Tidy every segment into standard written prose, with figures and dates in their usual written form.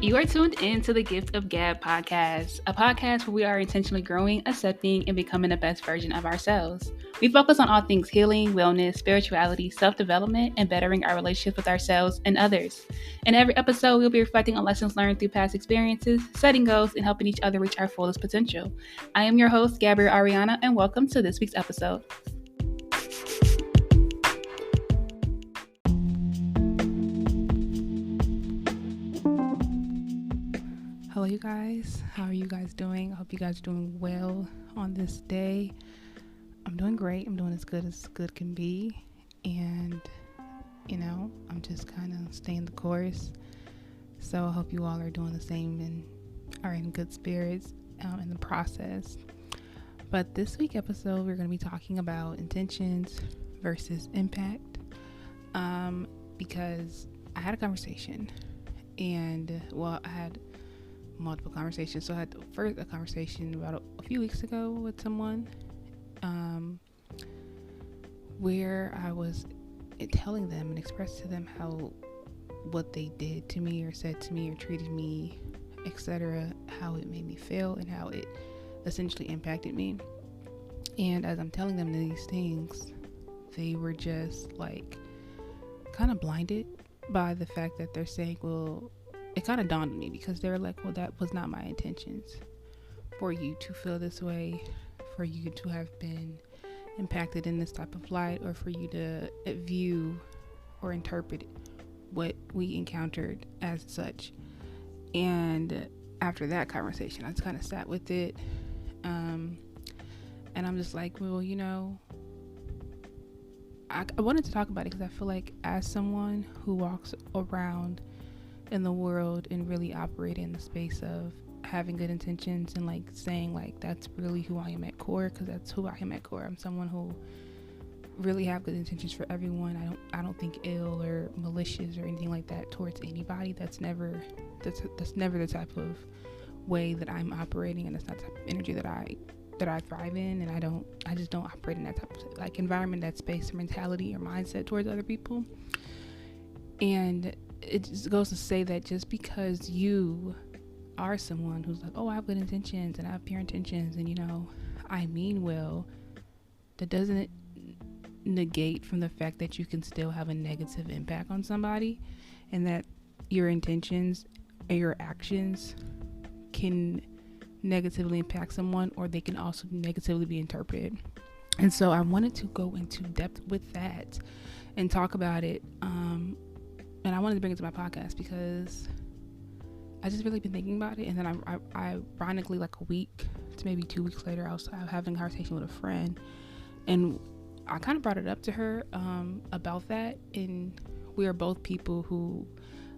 You are tuned in to the Gift of Gab podcast, a podcast where we are intentionally growing, accepting, and becoming the best version of ourselves. We focus on all things healing, wellness, spirituality, self-development, and bettering our relationship with ourselves and others. In every episode, we'll be reflecting on lessons learned through past experiences, setting goals, and helping each other reach our fullest potential. I am your host, Gabrielle Ariana, and welcome to this week's episode. Hello, you guys. How are you guys doing? I hope you guys are doing well on this day. I'm doing great. I'm doing as good can be. And, I'm just kind of staying the course. So I hope you all are doing the same and are in good spirits in the process. But this week's episode, we're going to be talking about intentions versus impact. Because I had a conversation and, I had multiple conversations. So I had a conversation about a few weeks ago with someone where I was telling them and expressed to them how what they did to me or said to me or treated me, etc., how it made me feel and how it essentially impacted me. And as I'm telling them these things, they were just like kind of blinded by the fact that they're saying, it kind of dawned on me because they were like, that was not my intentions for you to feel this way, for you to have been impacted in this type of light, or for you to view or interpret what we encountered as such. And after that conversation, I just kind of sat with it. And I'm just like, I wanted to talk about it because I feel like as someone who walks around in the world and really operate in the space of having good intentions and like saying like that's really who I am at core, because that's who I am at core. I'm someone who really have good intentions for everyone. I don't think ill or malicious or anything like that towards anybody. That's never the type of way that I'm operating, and that's not the type of energy that I thrive in. And I just don't operate in that type of like environment, that space or mentality or mindset towards other people. And it just goes to say that just because you are someone who's like, I have good intentions and I have pure intentions and I mean well, that doesn't negate from the fact that you can still have a negative impact on somebody, and that your intentions and your actions can negatively impact someone, or they can also negatively be interpreted. And so I wanted to go into depth with that and talk about it. And I wanted to bring it to my podcast because I just really been thinking about it. And then I ironically, like a week to maybe 2 weeks later, I was having a conversation with a friend, and I kind of brought it up to her about that. And we are both people who,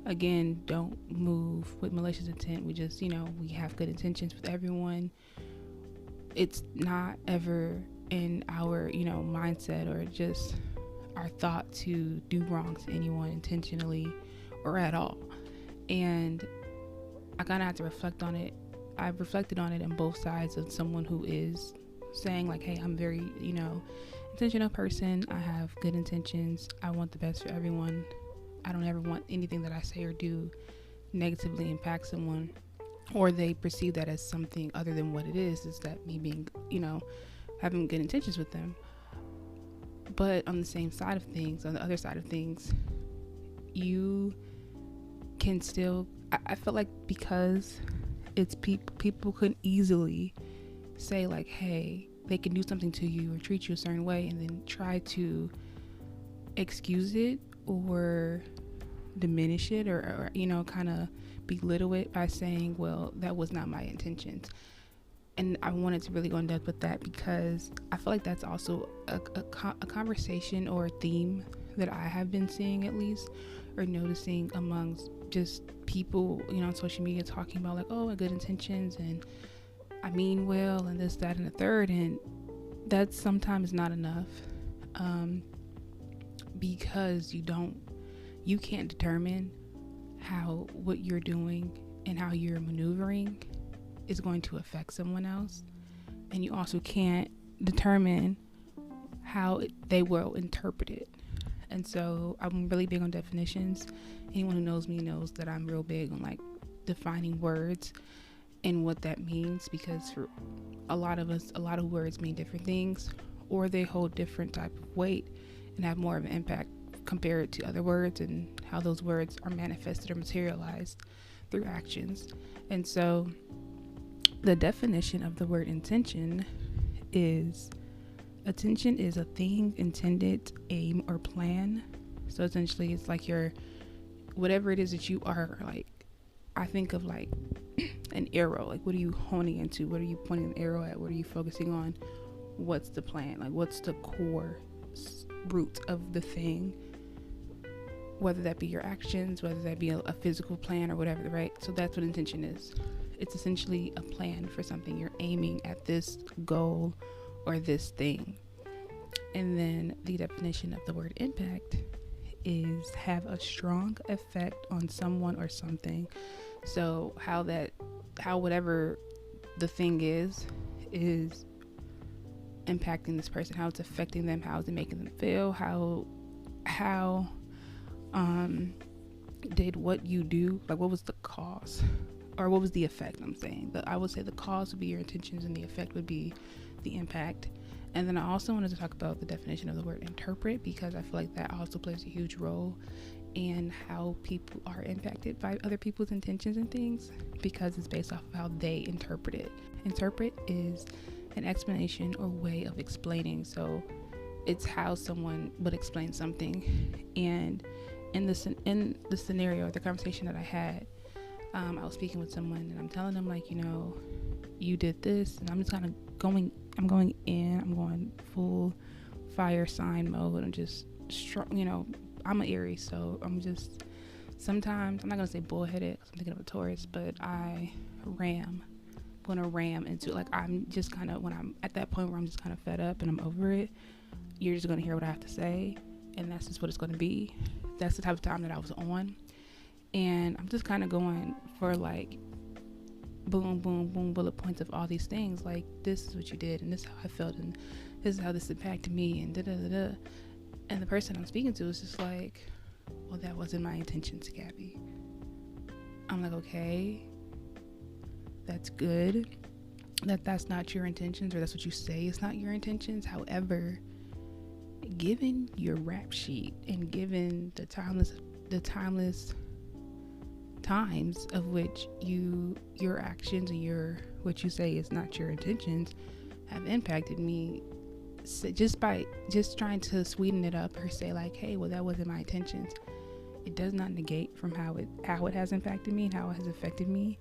again, don't move with malicious intent. We just, we have good intentions with everyone. It's not ever in our, mindset or just our thought to do wrong to anyone intentionally or at all. And I kind of had to reflect on it. I've reflected on it on both sides of someone who is saying like, hey, I'm very, intentional person. I have good intentions. I want the best for everyone. I don't ever want anything that I say or do negatively impact someone, or they perceive that as something other than what it is that me being, having good intentions with them. But on the other side of things, you can still, I feel like because it's people could easily say like, hey, they can do something to you or treat you a certain way and then try to excuse it or diminish it or kind of belittle it by saying, that was not my intentions. And I wanted to really go in depth with that because I feel like that's also a conversation or a theme that I have been seeing, at least, or noticing amongst just people, on social media, talking about like, good intentions and I mean well and this, that, and the third. And that's sometimes not enough because you can't determine how what you're doing and how you're maneuvering is going to affect someone else, and you also can't determine how they will interpret it. And so I'm really big on definitions. Anyone who knows me knows that I'm real big on like defining words and what that means, because for a lot of us, a lot of words mean different things, or they hold different type of weight and have more of an impact compared to other words, and how those words are manifested or materialized through actions. And so the definition of the word intention is a thing intended, aim, or plan. So essentially it's like your, whatever it is that you are, like, I think of like an arrow. Like, what are you honing into? What are you pointing an arrow at? What are you focusing on? What's the plan? Like, what's the core root of the thing? Whether that be your actions, whether that be a physical plan or whatever, right? So that's what intention is. It's essentially a plan for something. You're aiming at this goal or this thing. And then the definition of the word impact is have a strong effect on someone or something. So how whatever the thing is impacting this person, how it's affecting them, how is it making them feel, how did what you do, like, what was the cause or what was the effect? I would say the cause would be your intentions and the effect would be the impact. And then I also wanted to talk about the definition of the word interpret, because I feel like that also plays a huge role in how people are impacted by other people's intentions and things, because it's based off of how they interpret it. Interpret is an explanation or way of explaining. So it's how someone would explain something. And in the scenario, the conversation that I had, I was speaking with someone and I'm telling them, like, you did this, and I'm just kind of going full fire sign mode. I'm just strong, I'm an Aries, so I'm just, sometimes, I'm not going to say bullheaded, because I'm thinking of a Taurus, but I'm going to ram into, like, I'm just kind of, when I'm at that point where I'm just kind of fed up and I'm over it, you're just going to hear what I have to say, and that's just what it's going to be. That's the type of time that I was on, and I'm just kind of going for, like, boom, boom, boom, bullet points of all these things, like, this is what you did, and this is how I felt, and this is how this impacted me, and da-da-da-da. And the person I'm speaking to is just like, well, that wasn't my intentions, Gabby. I'm like, okay, that's good that's not your intentions, or that's what you say is not your intentions. However, given your rap sheet and given the timeless times of which your actions and what you say is not your intentions have impacted me, so just trying to sweeten it up or say, like, hey, well, that wasn't my intentions, it does not negate from how it has impacted me and how it has affected me.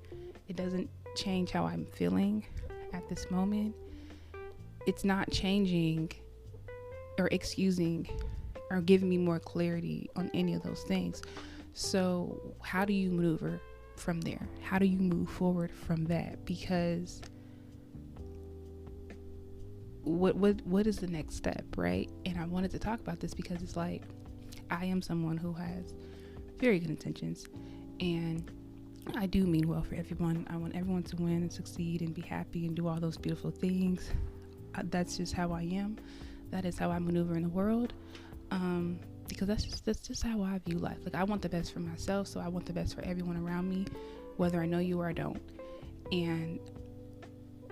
It doesn't change how I'm feeling at this moment. It's not changing or excusing or giving me more clarity on any of those things. So how do you maneuver from there? How do you move forward from that? Because what is the next step, right? And I wanted to talk about this because it's like, I am someone who has very good intentions, and I do mean well for everyone. I want everyone to win and succeed and be happy and do all those beautiful things. That's just how I am. That is how I maneuver in the world, because that's just how I view life. Like, I want the best for myself, so I want the best for everyone around me, whether I know you or I don't. And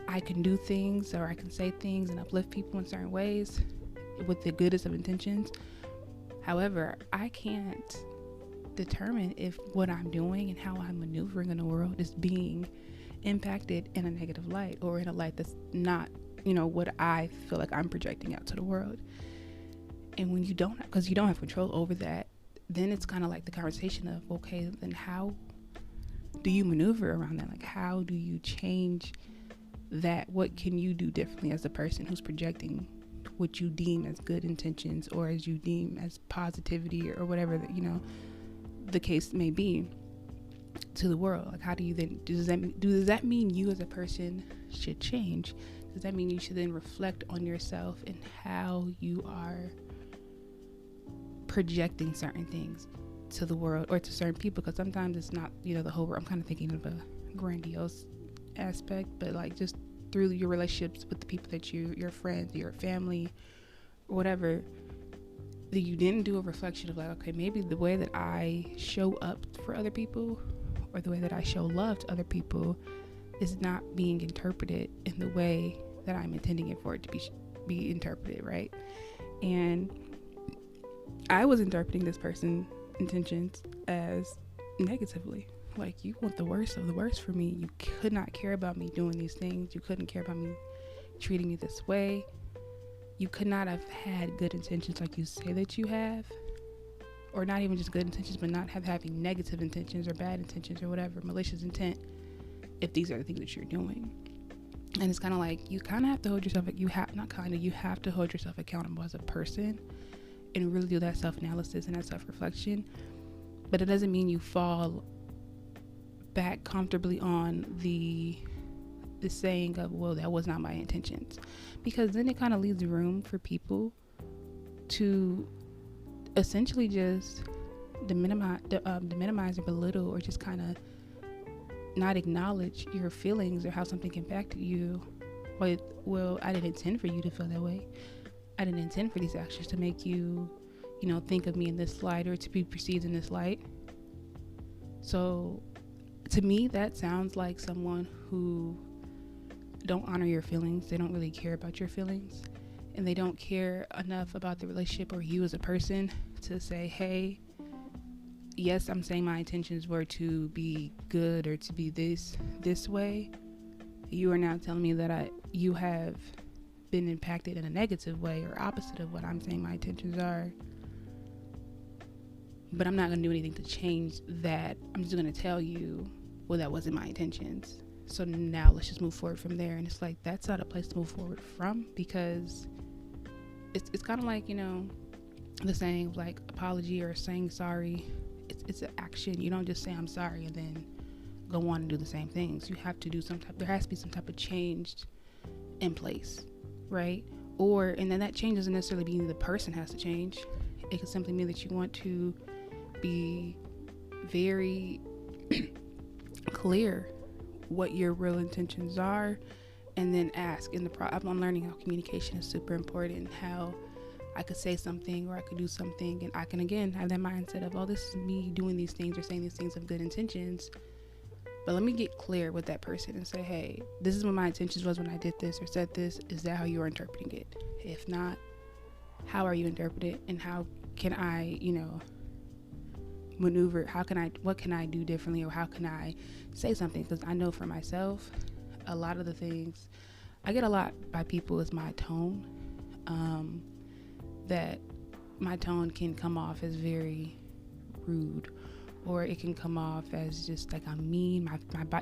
I can do things, or I can say things and uplift people in certain ways with the goodest of intentions. However, I can't determine if what I'm doing and how I'm maneuvering in the world is being impacted in a negative light, or in a light that's not, what I feel like I'm projecting out to the world. And when you don't have control over that, then it's kind of like the conversation of, okay, then how do you maneuver around that? Like, how do you change that? What can you do differently as a person who's projecting what you deem as good intentions, or as you deem as positivity, or whatever the case may be, to the world? Like, how do you then, does that mean you as a person should change? Does that mean you should then reflect on yourself and how you are projecting certain things to the world or to certain people? Because sometimes it's not, the whole world. I'm kind of thinking of a grandiose aspect, but like just through your relationships with the people that your friends, your family, whatever, that you didn't do a reflection of, like, okay, maybe the way that I show up for other people, or the way that I show love to other people is not being interpreted in the way that I'm intending it for it to be interpreted, right? And I was interpreting this person's intentions as negatively. Like, you want the worst of the worst for me. You could not care about me doing these things. You couldn't care about me treating me this way. You could not have had good intentions like you say that you have. Or not even just good intentions, but not having negative intentions or bad intentions or whatever, malicious intent, if these are the things that you're doing. And it's kind of like, you kind of have to hold yourself, you have to hold yourself accountable as a person and really do that self-analysis and that self-reflection. But it doesn't mean you fall back comfortably on the saying of, well, that was not my intentions, because then it kind of leaves room for people to essentially just minimize or belittle, or just kind of not acknowledge your feelings or how something impacted you. Well, I didn't intend for you to feel that way. I didn't intend for these actions to make you, think of me in this light, or to be perceived in this light. So to me, that sounds like someone who don't honor your feelings. They don't really care about your feelings, and they don't care enough about the relationship or you as a person to say, hey, yes, I'm saying my intentions were to be good or to be this way. You are now telling me that you have been impacted in a negative way, or opposite of what I'm saying my intentions are. But I'm not going to do anything to change that. I'm just going to tell you, well, that wasn't my intentions. So now let's just move forward from there. And it's like, that's not a place to move forward from, because it's kind of like, the saying of like apology or saying sorry. It's an action. You don't just say I'm sorry and then go on and do the same things. You have to do there has to be some type of change in place, right? And then that change doesn't necessarily mean the person has to change. It could simply mean that you want to be very clear what your real intentions are, and then ask I'm learning how communication is super important, how I could say something or I could do something, and I can again have that mindset of, oh, this is me doing these things or saying these things of good intentions, but let me get clear with that person and say, hey, this is what my intentions was when I did this or said this. Is that how you're interpreting it? If not, how are you interpreting it, and how can I maneuver? What can I do differently, or how can I say something? Because I know for myself, a lot of the things I get a lot by people is my tone. That my tone can come off as very rude, or it can come off as just like I'm mean.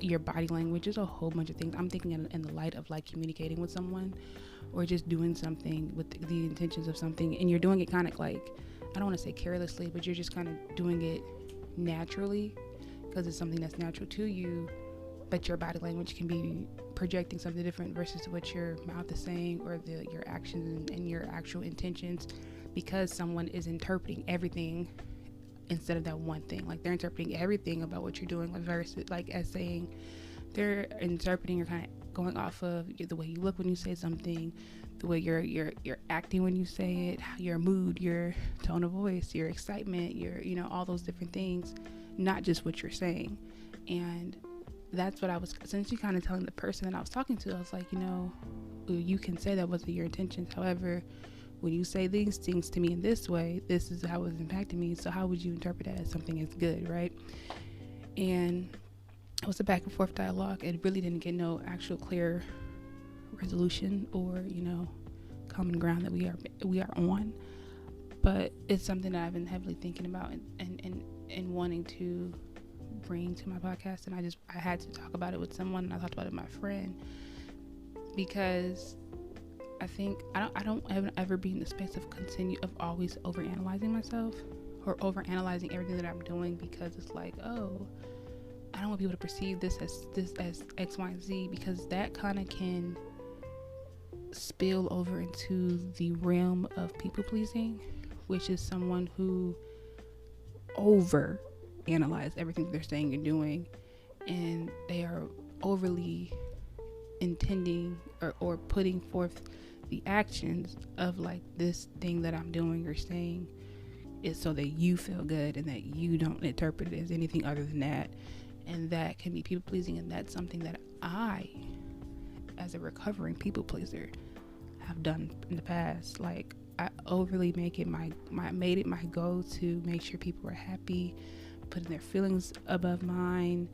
Your body language is a whole bunch of things. I'm thinking in the light of like communicating with someone, or just doing something with the intentions of something, and you're doing it kind of like, I don't want to say carelessly, but you're just kind of doing it naturally because it's something that's natural to you, but your body language can be projecting something different versus what your mouth is saying, or your actions and your actual intentions, because someone is interpreting everything instead of that one thing. Like, they're interpreting everything about what you're doing versus like as saying, they're interpreting or kind of going off of the way you look when you say something, the way you're acting when you say it, your mood, your tone of voice, your excitement, your all those different things, not just what you're saying. And that's what I was essentially kind of telling the person that I was talking to. I was like, you can say that wasn't your intentions. However, when you say these things to me in this way, this is how it's impacting me. So how would you interpret that as something is good, right? And it was a back and forth dialogue. It really didn't get no actual clear resolution or common ground that we are on. But it's something that I've been heavily thinking about and wanting to bring to my podcast, and I had to talk about it with someone, and I talked about it with my friend, because I think I don't ever be in the space of always overanalyzing myself or overanalyzing everything that I'm doing, because it's like, oh, I don't want people to perceive this as X, Y, and Z, because that kind of can spill over into the realm of people pleasing, which is someone who over analyze everything they're saying and doing, and they are overly intending or putting forth the actions of like, this thing that I'm doing or saying is so that you feel good and that you don't interpret it as anything other than that. And that can be people pleasing, and that's something that I, as a recovering people pleaser, have done in the past. Like, I overly make it made it my goal to make sure people are happy, putting their feelings above mine,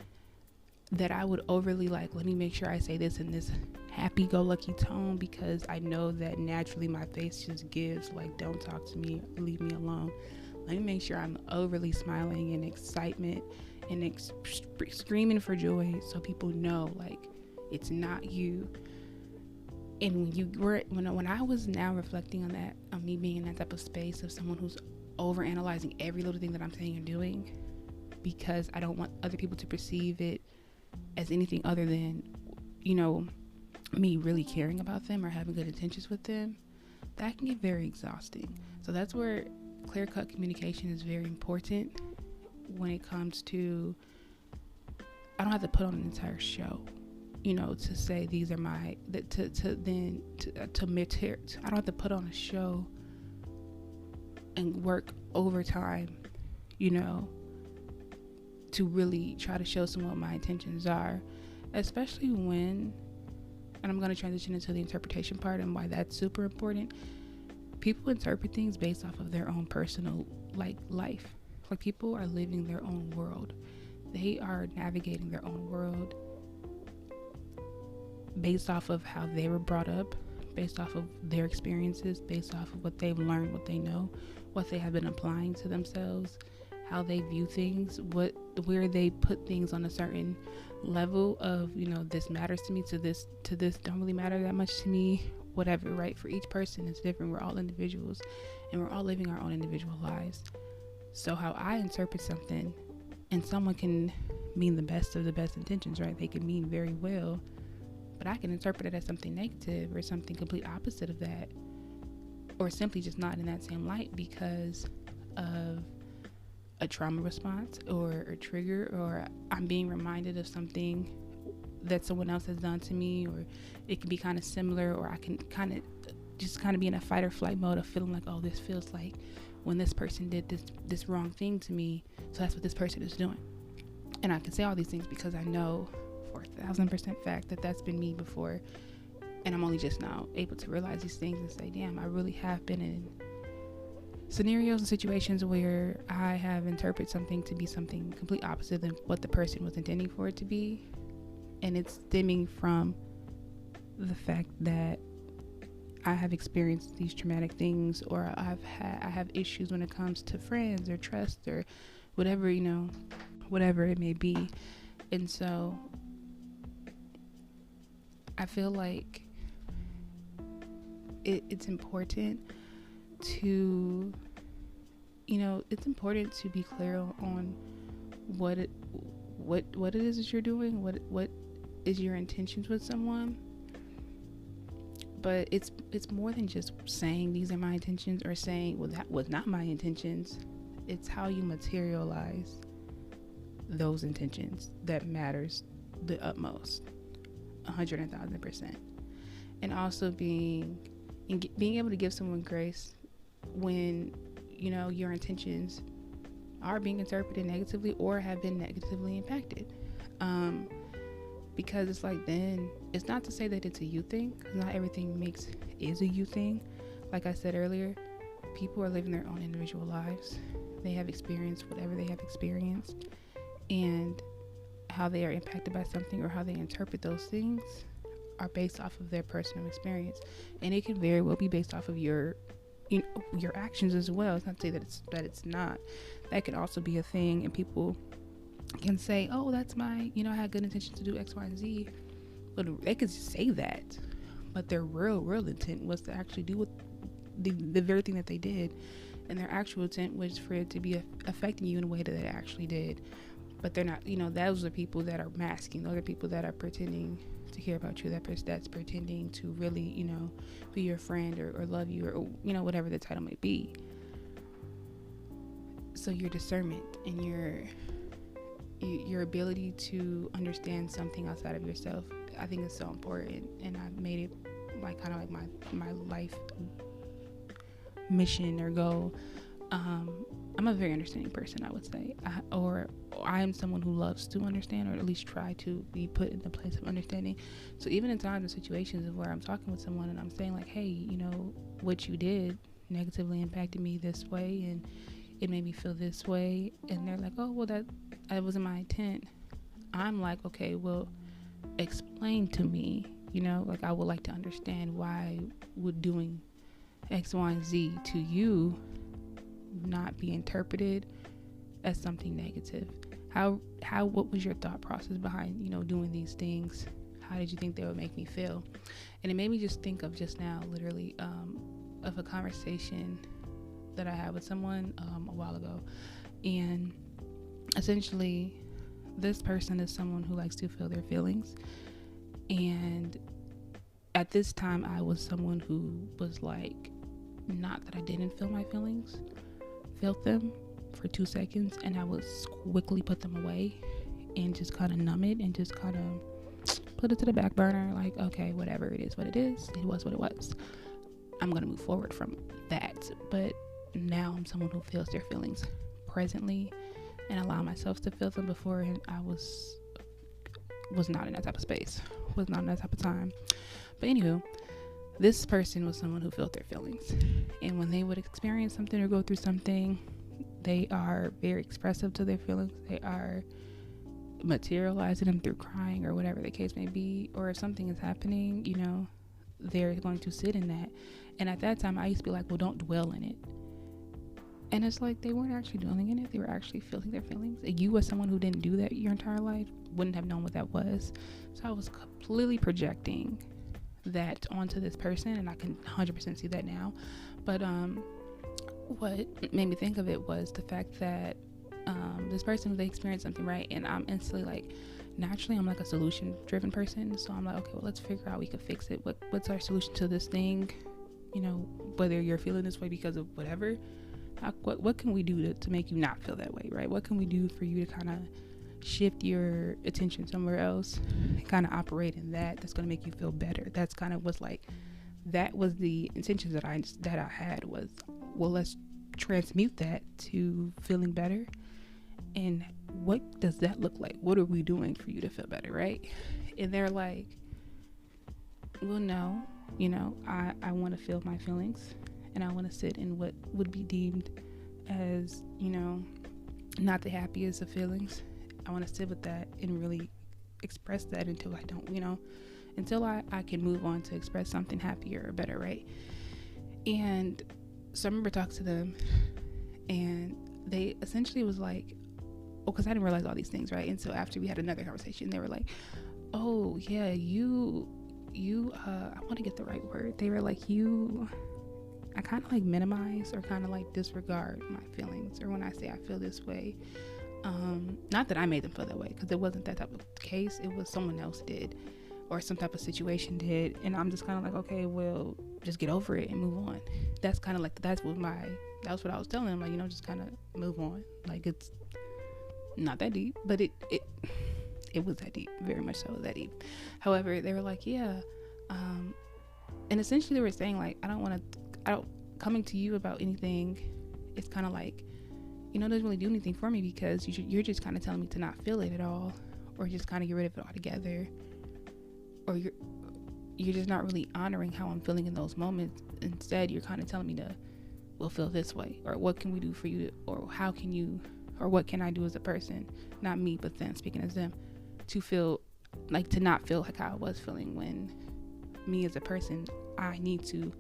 that I would overly like, let me make sure I say this in this happy-go-lucky tone, because I know that naturally my face just gives, like, don't talk to me, leave me alone. Let me make sure I'm overly smiling in excitement and screaming for joy, so people know, like, it's not you. And when I was now reflecting on that, on me being in that type of space of someone who's over analyzing every little thing that I'm saying and doing, because I don't want other people to perceive it as anything other than, me really caring about them or having good intentions with them, that can get very exhausting. So that's where clear-cut communication is very important when it comes to, I don't have to put on an entire show, to say these are my, I don't have to put on a show and work overtime, to really try to show someone what my intentions are, especially when, and I'm going to transition into the interpretation part and why that's super important. People interpret things based off of their own personal, life. Like, people are living their own world. They are navigating their own world based off of how they were brought up, based off of their experiences, based off of what they've learned, what they know, what they have been applying to themselves, how they view things, where they put things on a certain level of, this matters to me, to this don't really matter that much to me, whatever, right? For each person it's different. We're all individuals and we're all living our own individual lives. So how I interpret something, and someone can mean the best of the best intentions, right? They can mean very well, but I can interpret it as something negative or something complete opposite of that, or simply just not in that same light because of a trauma response or a trigger, or I'm being reminded of something that someone else has done to me, or it can be kind of similar, or I can kind of be in a fight or flight mode of feeling like, oh, this feels like when this person did this wrong thing to me, so that's what this person is doing. And I can say all these things because I know for 1,000% fact that that's been me before, and I'm only just now able to realize these things and say, damn, I really have been in scenarios and situations where I have interpreted something to be something complete opposite than what the person was intending for it to be. And it's stemming from the fact that I have experienced these traumatic things, or I have issues when it comes to friends or trust or whatever, whatever it may be. And so I feel like it's important to, it's important to be clear on what it is that you're doing, what is your intentions with someone. But it's more than just saying these are my intentions, or saying, well, that was not my intentions. It's how you materialize those intentions that matters the utmost, 100,000%. And also being able to give someone grace when, your intentions are being interpreted negatively or have been negatively impacted. Because it's like, then it's not to say that it's a you thing, because not everything is a you thing. Like I said earlier, people are living their own individual lives. They have experienced whatever they have experienced, and how they are impacted by something or how they interpret those things are based off of their personal experience. And it can very well be based off of your actions as well. It's not to say that it's not. That could also be a thing, and people can say, oh, that's my, I had good intentions to do X, Y, and Z. But they could say that, but their real intent was to actually do what the very thing that they did, and their actual intent was for it to be affecting you in a way that it actually did. But they're not, those are people that are masking. Those are people that are pretending to care about you, that's pretending to really, be your friend or love you, or whatever the title may be. So your discernment and your ability to understand something outside of yourself, I think is so important. And I've made it like kind of like my life mission or goal I'm a very understanding person, I would say, or I am someone who loves to understand, or at least try to be put in the place of understanding. So even in times and situations of where I'm talking with someone and I'm saying like, hey, what you did negatively impacted me this way, and it made me feel this way, and they're like, oh, well, that wasn't my intent. I'm like, okay, well, explain to me, like I would like to understand why would doing X, Y, and Z to you not be interpreted as something negative. What was your thought process behind doing these things? How did you think they would make me feel? And it made me just think of just now, literally, of a conversation that I had with someone a while ago. And essentially, this person is someone who likes to feel their feelings. And at this time, I was someone who was like, not that I didn't feel my feelings, felt them for 2 seconds, and I would quickly put them away and just kind of numb it and just kind of put it to the back burner. Like, okay, whatever, it is what it is. It was what it was. I'm going to move forward from that. But now I'm someone who feels their feelings presently and allow myself to feel them. Before, and I was not in that type of space, was not in that type of time. But anywho, this person was someone who felt their feelings, and when they would experience something or go through something, they are very expressive to their feelings. They are materializing them through crying or whatever the case may be. Or if something is happening, they're going to sit in that. And at that time, I used to be like, well, don't dwell in it. And it's like, they weren't actually dwelling in it. They were actually feeling their feelings. You, as someone who didn't do that your entire life, wouldn't have known what that was. So I was completely projecting that onto this person, and I can 100% see that now. But what made me think of it was the fact that this person, they experienced something, right? And I'm instantly like, naturally, I'm like a solution driven person. So I'm like, okay, well, let's figure out how we can fix it. What's our solution to this thing? Whether you're feeling this way because of whatever, what can we do to make you not feel that way, right? What can we do for you to kind of shift your attention somewhere else, kind of operate in that's going to make you feel better? That's kind of that was the intentions that I had was, well, let's transmute that to feeling better. And what does that look like? What are we doing for you to feel better, right? And they're like, well, no, I want to feel my feelings, and I want to sit in what would be deemed as, not the happiest of feelings. I want to sit with that and really express that until I don't, until I can move on to express something happier or better, right? And so I remember talking to them, and they essentially was like, oh, because I didn't realize all these things, right? And so after we had another conversation, they were like, oh yeah, you I want to get the right word. They were like, I kind of like minimize or kind of like disregard my feelings, or when I say I feel this way, not that I made them feel that way, because it wasn't that type of case. It was someone else did, or some type of situation did, and I'm just kind of like, okay, well, just get over it and move on. That's kind of like, that was what I was telling them, like, just kind of move on. Like, it's not that deep, but it was that deep, very much so that deep. However, they were like, yeah, and essentially they were saying like, coming to you about anything, it's kind of like, doesn't really do anything for me, because you're just kind of telling me to not feel it at all, or just kind of get rid of it altogether, or you're just not really honoring how I'm feeling in those moments. Instead, you're kind of telling me to, well, feel this way, or what can we do for you, or how can you, or what can I do as a person, not me, but then speaking as them, to feel like, to not feel like how I was feeling, when me as a person, I need to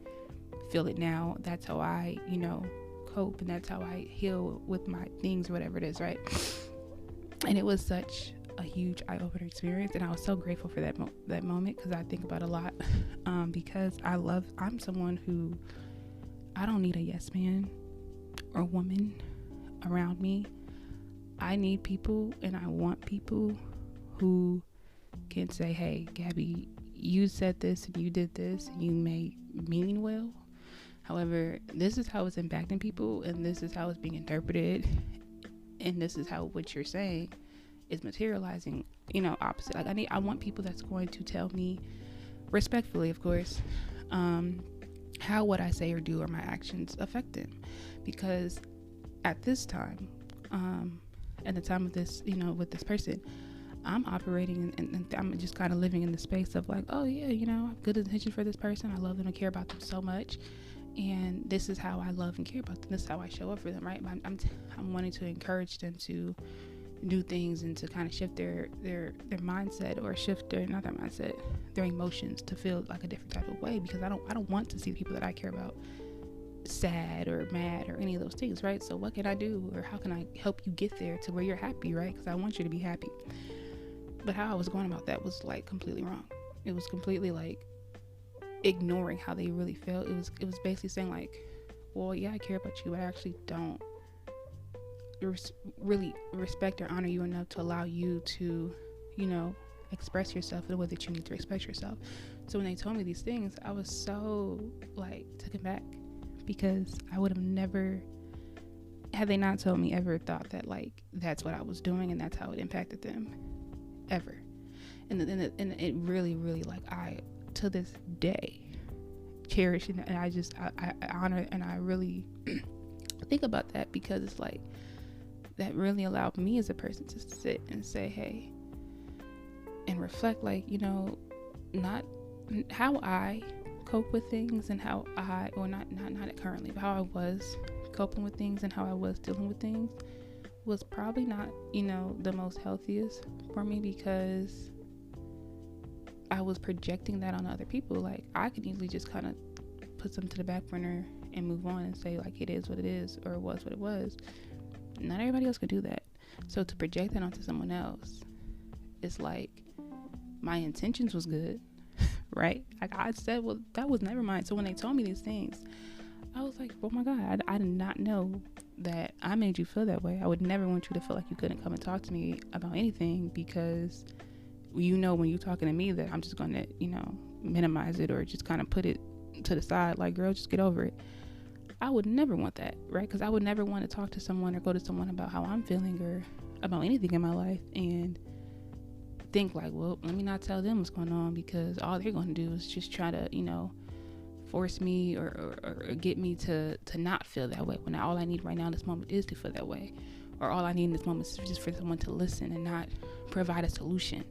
feel it now. That's how I, cope, and that's how I heal with my things, or whatever it is, right? And it was such a huge eye-opener experience, and I was so grateful for that moment, because I think about a lot, because I'm someone who, I don't need a yes man or woman around me. I need people, and I want people who can say, hey, Gabby, you said this and you did this and you may mean well, however, this is how it's impacting people, and this is how it's being interpreted, and this is how what you're saying is materializing, opposite. Like, I want people that's going to tell me, respectfully, of course, how what I say or do or my actions affect them, because at this time, at the time of this, with this person, I'm operating and I'm just kind of living in the space of like, oh yeah, I have good intention for this person. I love them and care about them so much. And this is how I love and care about them. This is how I show up for them, right? I'm wanting to encourage them to do things and to kind of shift their mindset, or shift not their mindset, their emotions, to feel like a different type of way, because I don't want to see the people that I care about sad or mad or any of those things, right? So what can I do, or how can I help you get there to where you're happy, right? Because I want you to be happy. But how I was going about that was like completely wrong. It was completely like ignoring how they really felt. It was basically saying like, well, yeah, I care about you, but I actually don't really respect or honor you enough to allow you to, express yourself in the way that you need to express yourself. So when they told me these things, I was so like taken back, because I would have never, had they not told me, ever thought that like that's what I was doing and that's how it impacted them, ever. And it really, really, like, I, to this day, cherish it, and I honor, and I really think about that, because it's like that really allowed me as a person to sit and say, hey, and reflect, like, not how I cope with things, and how I, or not currently, but how I was coping with things and how I was dealing with things was probably not, the most healthiest for me, because I was projecting that on other people. Like, I could easily just kind of put something to the back burner and move on and say like, it is what it is, or it was what it was. Not everybody else could do that. So to project that onto someone else, it's like, my intentions was good, right? Like I said, well, that was never mine. So when they told me these things, I was like, oh my God, I did not know that I made you feel that way. I would never want you to feel like you couldn't come and talk to me about anything, because when you're talking to me that I'm just going to, minimize it, or just kind of put it to the side, like, girl, just get over it. I would never want that, right? Because I would never want to talk to someone or go to someone about how I'm feeling or about anything in my life and think like, well, let me not tell them what's going on, because all they're going to do is just try to, force me or get me to not feel that way, when all I need right now in this moment is to feel that way, or all I need in this moment is just for someone to listen and not provide a solution.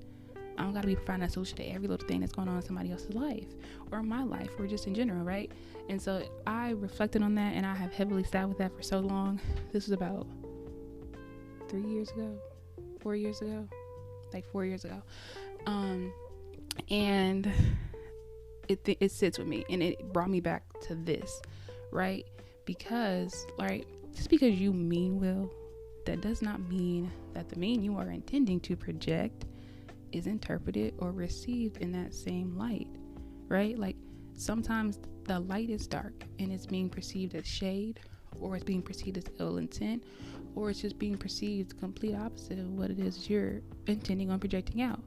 I don't gotta be providing a solution to every little thing that's going on in somebody else's life, or my life, or just in general, right? And so I reflected on that, and I have heavily sat with that for so long. This was about 4 years ago, and it sits with me, and it brought me back to this, right? Because, right, just because you mean well, that does not mean that the mean you are intending to project is interpreted or received in that same light, right? Like, sometimes the light is dark and it's being perceived as shade, or it's being perceived as ill intent, or it's just being perceived the complete opposite of what it is you're intending on projecting out.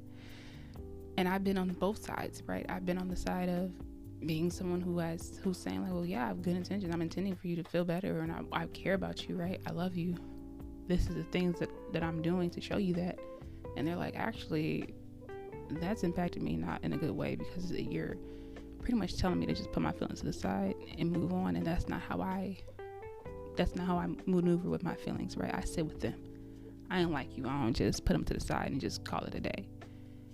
And I've been on both sides, right? I've been on the side of being someone who's saying like, well, yeah, I have good intentions. I'm intending for you to feel better, and I care about you, right? I love you. This is the things that I'm doing to show you that. And they're like, actually, that's impacted me not in a good way, because you're pretty much telling me to just put my feelings to the side and move on. And that's not how I maneuver with my feelings, right? I sit with them. I ain't like you. I don't just put them to the side and just call it a day,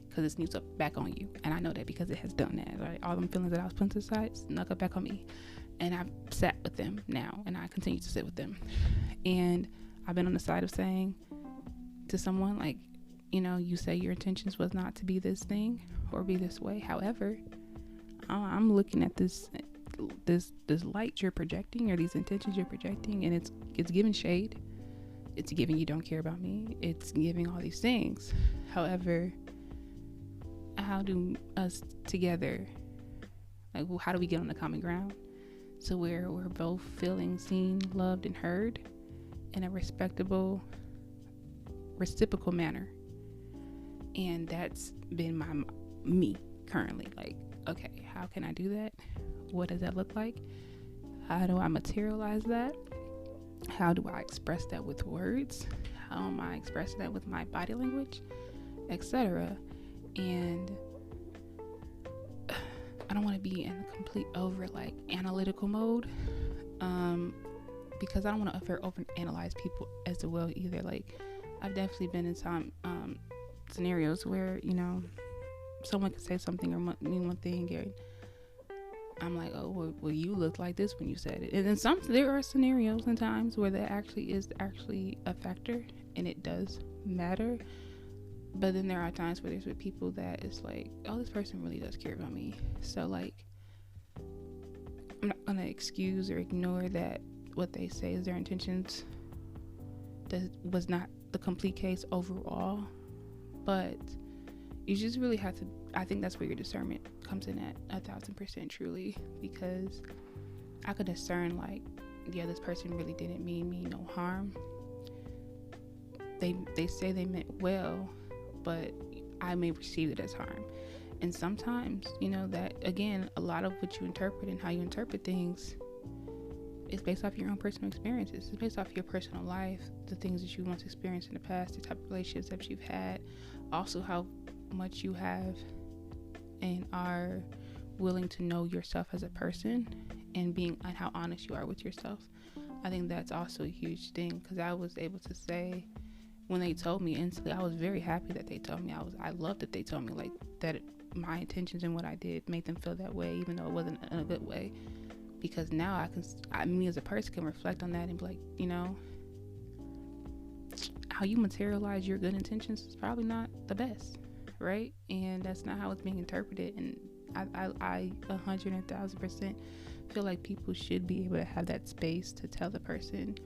because it sneaks up back on you. And I know that because it has done that, right? All them feelings that I was putting to the side snuck up back on me. And I've sat with them now, and I continue to sit with them. And I've been on the side of saying to someone like, you say your intentions was not to be this thing or be this way. However, I'm looking at this light you're projecting, or these intentions you're projecting, and it's giving shade. It's giving you don't care about me. It's giving all these things. However, how do us together, like, well, how do we get on the common ground to where we're both feeling seen, loved, and heard in a respectable, reciprocal manner? And that's been me currently. Like, okay, how can I do that? What does that look like? How do I materialize that? How do I express that with words? How am I expressing that with my body language, etc.? And I don't want to be in a complete over like analytical mode, because I don't want to over analyze people as well either. Like, I've definitely been in some scenarios where, you know, someone could say something or mean one thing, and I'm like, oh, well, you look like this when you said it. And then there are scenarios and times where that actually is a factor, and it does matter. But then there are times where there's with people that it's like, oh, this person really does care about me. So, like, I'm not gonna excuse or ignore that what they say is their intentions. That was not the complete case overall, but you just really have to, I think that's where your discernment comes in at 1,000% truly, because I could discern, like, yeah, this person really didn't mean me no harm. They say they meant well, but I may receive it as harm. And sometimes, you know, that, again, a lot of what you interpret and how you interpret things is based off your own personal experiences. It's based off your personal life, the things that you once experienced in the past, the type of relationships that you've had, also how much you have and are willing to know yourself as a person, and how honest you are with yourself. I think that's also a huge thing, because I was able to say, when they told me instantly, I was very happy that they told me. I loved that they told me, like, that my intentions and what I did made them feel that way, even though it wasn't in a good way. Because now me as a person can reflect on that and be like, you know, how you materialize your good intentions is probably not the best, right? And that's not how it's being interpreted. And I 100,000% feel like people should be able to have that space to tell the person,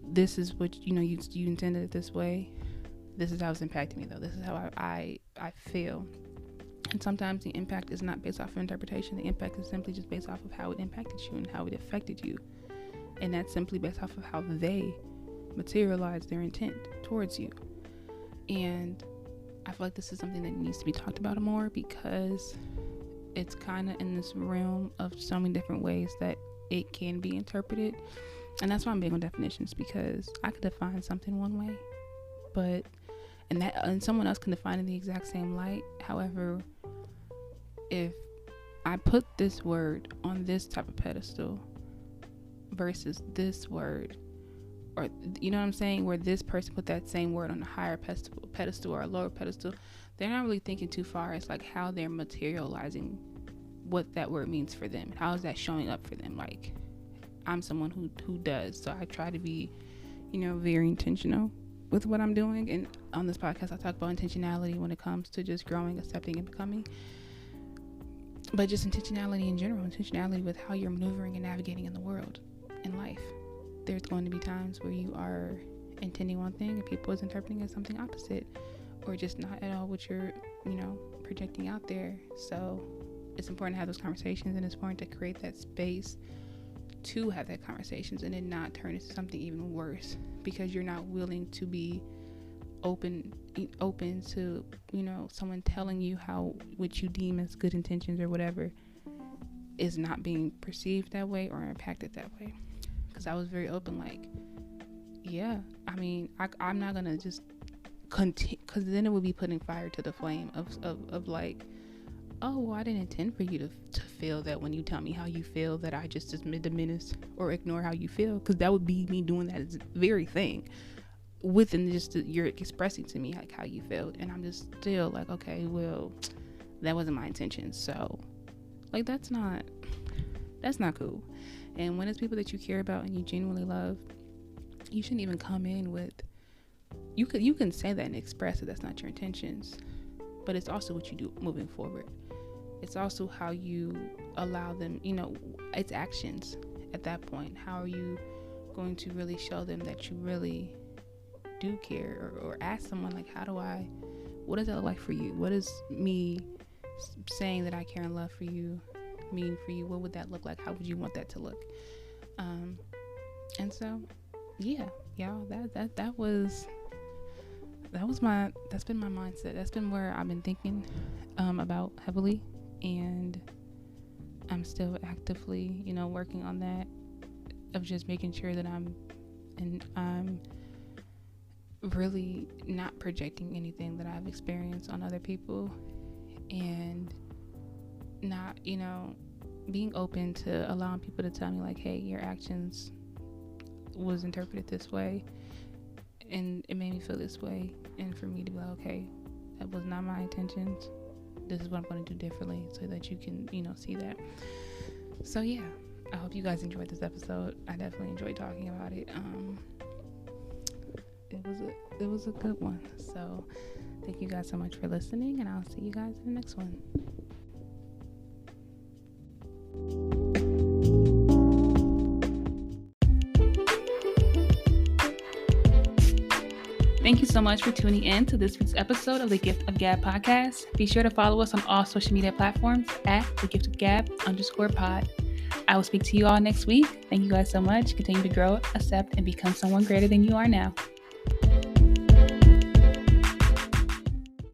this is what, you know, you intended it this way. This is how it's impacting me, though. This is how I feel. And sometimes the impact is not based off of interpretation. The impact is simply just based off of how it impacted you and how it affected you. And that's simply based off of how they materialize their intent towards you. And I feel like this is something that needs to be talked about more, because it's kind of in this realm of so many different ways that it can be interpreted. And that's why I'm big on definitions, because I could define something one way, and someone else can define it in the exact same light. However, if I put this word on this type of pedestal versus this word, or, you know what I'm saying, where this person put that same word on a higher pedestal or a lower pedestal, they're not really thinking too far. It's like how they're materializing what that word means for them. How is that showing up for them? Like, I'm someone who does, so I try to be, you know, very intentional with what I'm doing. And on this podcast, I talk about intentionality when it comes to just growing, accepting, and becoming. But just intentionality in general, intentionality with how you're maneuvering and navigating in the world, in life. There's going to be times where you are intending one thing and people is interpreting it as something opposite, or just not at all what you're, you know, projecting out there. So it's important to have those conversations, and it's important to create that space to have that conversations, and then not turn into something even worse, because you're not willing to be open to, you know, someone telling you how what you deem as good intentions or whatever is not being perceived that way or impacted that way. Because I was very open, like, yeah, I mean, I'm not gonna just continue, because then it would be putting fire to the flame of like, oh, well, I didn't intend for you to feel that when you tell me how you feel, that I just diminish or ignore how you feel, because that would be me doing that very thing within just you're expressing to me like how you feel, and I'm just still like, okay, well, that wasn't my intention. So, like, that's not cool. And when it's people that you care about and you genuinely love, you shouldn't even come in with, you can say that and express that that's not your intentions, but it's also what you do moving forward. It's also how you allow them, you know, it's actions at that point. How are you going to really show them that you really do care, or ask someone, like, what does that look like for you? What does me saying that I care and love for you mean for you? What would that look like? How would you want that to look? And so, yeah, y'all, that's been my mindset. That's been where I've been thinking about heavily, and I'm still actively, you know, working on that, of just making sure that I'm really not projecting anything that I've experienced on other people, and not, you know, being open to allowing people to tell me, like, hey, your actions was interpreted this way, and it made me feel this way, and for me to be like, okay, that was not my intentions. This is what I'm going to do differently, so that you can, see that. So yeah, I hope you guys enjoyed this episode. I definitely enjoyed talking about it. It was a good one. So thank you guys so much for listening, and I'll see you guys in the next one. Thank you so much for tuning in to this week's episode of the Gift of Gab podcast. Be sure to follow us on all social media platforms at @thegiftofgab_pod. I will speak to you all next week. Thank you guys so much. Continue to grow, accept, and become someone greater than you are now.